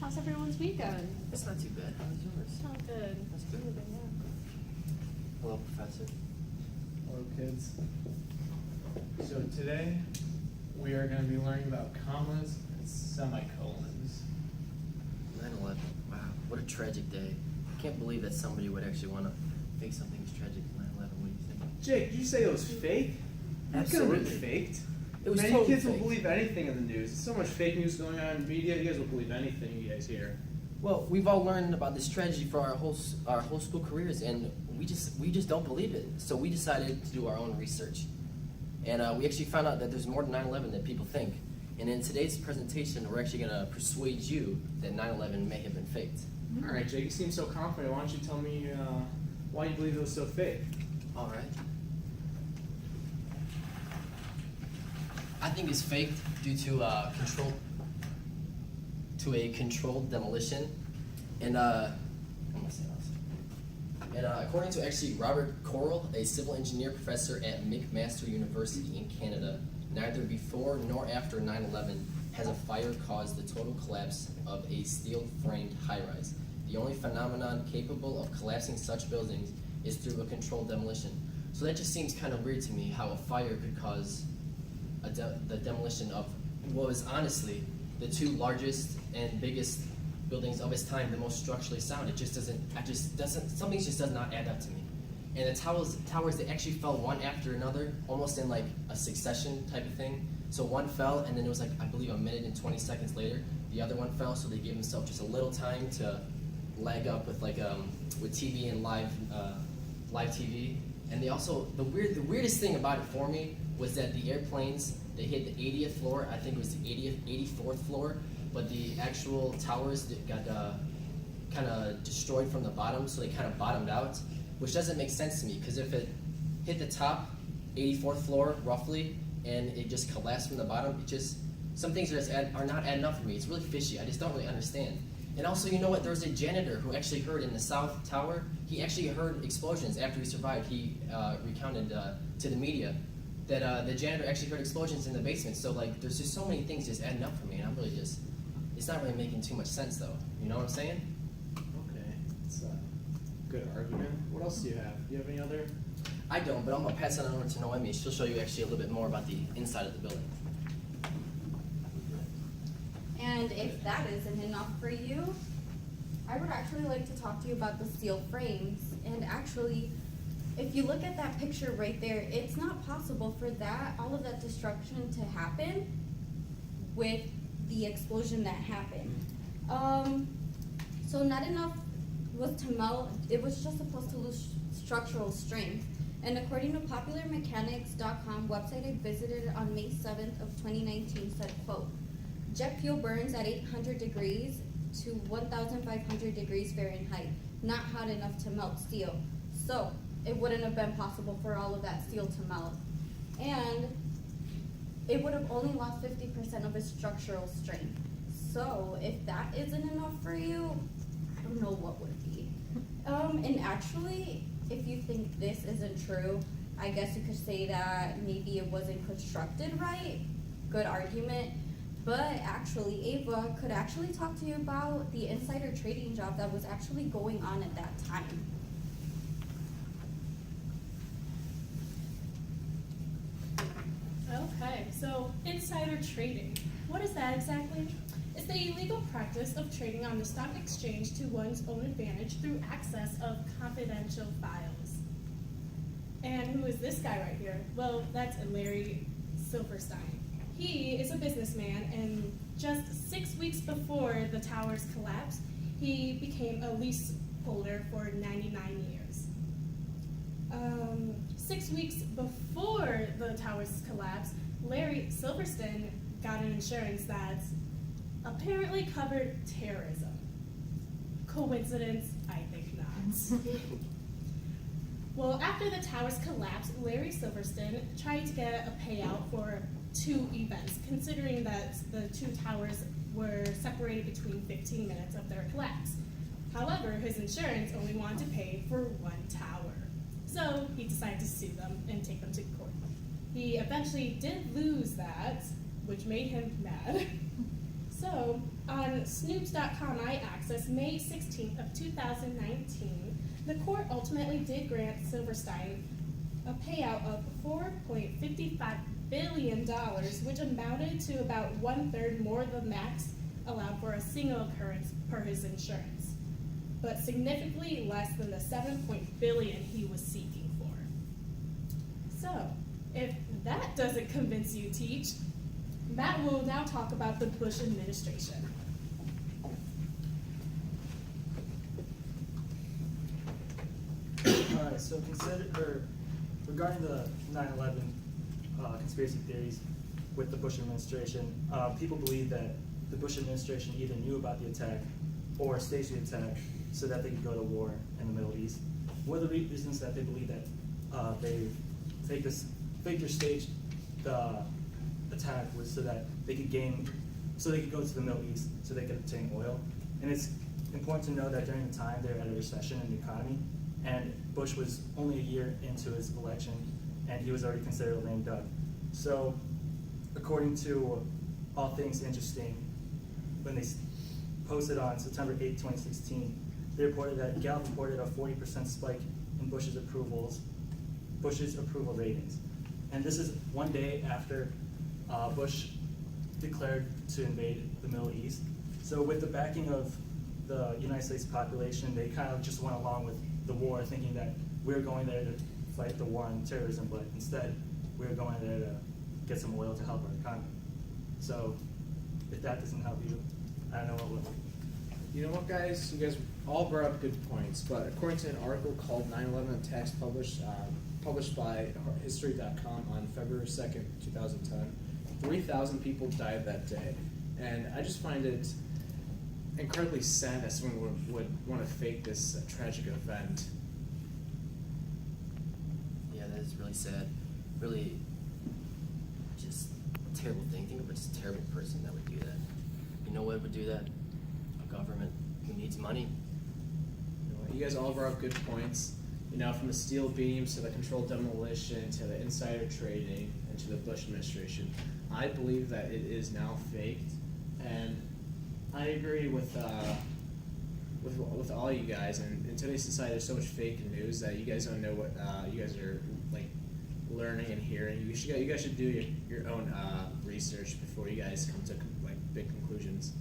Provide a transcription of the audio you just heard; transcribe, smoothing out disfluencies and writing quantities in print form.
How's everyone's weekend? It's not too bad. How's yours? Oh, good. That's good. Hello, Professor. Hello, kids. So today, we are going to be learning about commas and semicolons. 9/11. Wow, what a tragic day. I can't believe that somebody would actually want to fake something as tragic as 9/11. What do you think? Jake, did you say it was fake? It could have been faked. It was Man, totally you kids will fake. believe anything in the news. There's so much fake news going on in media. You guys will believe anything you guys hear. Well, we've all learned about this tragedy for our whole school careers, and we just don't believe it. So we decided to do our own research, and we actually found out that there's more to 9/11 than people think. And in today's presentation, we're actually going to persuade you that 9/11 may have been faked. All right, Jake, you seem so confident. Why don't you tell me why you believe it was so fake? All right. I think it's faked due to a controlled demolition, and according to actually Robert Correll, a civil engineer professor at McMaster University in Canada, neither before nor after 9/11 has a fire caused the total collapse of a steel-framed high-rise. The only phenomenon capable of collapsing such buildings is through a controlled demolition. So that just seems kind of weird to me, how a fire could cause the demolition of what was honestly the two largest and biggest buildings of its time, the most structurally sound. It just doesn't, something just does not add up to me. And the towers, they actually fell one after another, almost in like a succession type of thing. So one fell, and then it was like, I believe, a minute and 20 seconds later, the other one fell, so they gave themselves just a little time to lag up with with TV and live TV. And they also, the weirdest thing about it for me was that the airplanes, they hit the 80th floor, I think it was the 84th floor, but the actual towers that got kind of destroyed from the bottom, so they kind of bottomed out, which doesn't make sense to me, because if it hit the top, 84th floor, roughly, and it just collapsed from the bottom, some things are not adding up for me. It's really fishy. I just don't really understand. And also, you know what, there was a janitor who actually heard in the South Tower, he actually heard explosions after he survived. He recounted to the media that the janitor actually heard explosions in the basement. So there's just so many things just adding up for me, and I'm really it's not really making too much sense though. You know what I'm saying? Okay, it's a good argument. What else do you have? Do you have any other? I don't, but I'm gonna pass it on over to Noemi. She'll show you actually a little bit more about the inside of the building. And if that isn't enough for you, I would actually like to talk to you about the steel frames. And actually, if you look at that picture right there, it's not possible for all of that destruction to happen with the explosion that happened. So not enough was to melt, it was just supposed to lose structural strength. And according to popularmechanics.com website I visited on May 7th of 2019 said, quote, jet fuel burns at 800 degrees to 1,500 degrees Fahrenheit, not hot enough to melt steel. So it wouldn't have been possible for all of that steel to melt. And it would have only lost 50% of its structural strength. So if that isn't enough for you, I don't know what would be. And actually, if you think this isn't true, I guess you could say that maybe it wasn't constructed right. Good argument. But actually, Ava could actually talk to you about the insider trading job that was actually going on at that time. Okay, so insider trading. What is that exactly? It's the illegal practice of trading on the stock exchange to one's own advantage through access of confidential files. And who is this guy right here? Well, that's Larry Silverstein. He is a businessman, and just 6 weeks before the towers collapsed, he became a leaseholder for 99 years. 6 weeks before the towers collapsed, Larry Silverstein got an insurance that apparently covered terrorism. Coincidence? I think not. Well, after the towers collapsed, Larry Silverstein tried to get a payout for 2 events, considering that the 2 towers were separated between 15 minutes of their collapse. However, his insurance only wanted to pay for 1 tower. So he decided to sue them and take them to court. He eventually did lose that, which made him mad. So, on Snoops.com I access May 16th of 2019, the court ultimately did grant Silverstein a payout of $4.55 billion, which amounted to about 1/3 more than the max allowed for a single occurrence per his insurance, but significantly less than the $7 billion he was seeking for. So, if that doesn't convince you, Teach, Matt will now talk about the Bush administration. Alright, so regarding the 9/11 conspiracy theories with the Bush administration, people believe that the Bush administration either knew about the attack or staged the attack so that they could go to war in the Middle East. One of the reasons that they believe that they faked or staged the attack was so that they could go to the Middle East so they could obtain oil. And it's important to know that during the time they were at a recession in the economy, and Bush was only a year into his election, and he was already considered a lame duck. So, according to All Things Interesting, when they posted on September 8, 2016, they reported that Gallup reported a 40% spike in Bush's approval ratings. And this is one day after Bush declared to invade the Middle East. So with the backing of the United States population, they kind of just went along with the war, thinking that we were going there to fight the war on terrorism, but instead we were going there to get some oil to help our economy. So if that doesn't help you, I don't know what will. You know what, guys? You guys all brought up good points, but according to an article called 9/11 Attacks published by History.com on February 2nd, 2010, 3,000 people died that day. And I just find it incredibly sad that someone would want to fake this tragic event. Yeah, that is really sad. Really, just a terrible thing. Think of just a terrible person that would do that. You know what would do that? A government who needs money. You guys all brought up good points. You know, from the steel beams to the controlled demolition to the insider trading and to the Bush administration. I believe that it is now faked, and I agree with all you guys. And in today's society, there's so much fake news that you guys don't know what you guys are like learning and hearing. You guys should do your own research before you guys come to like big conclusions.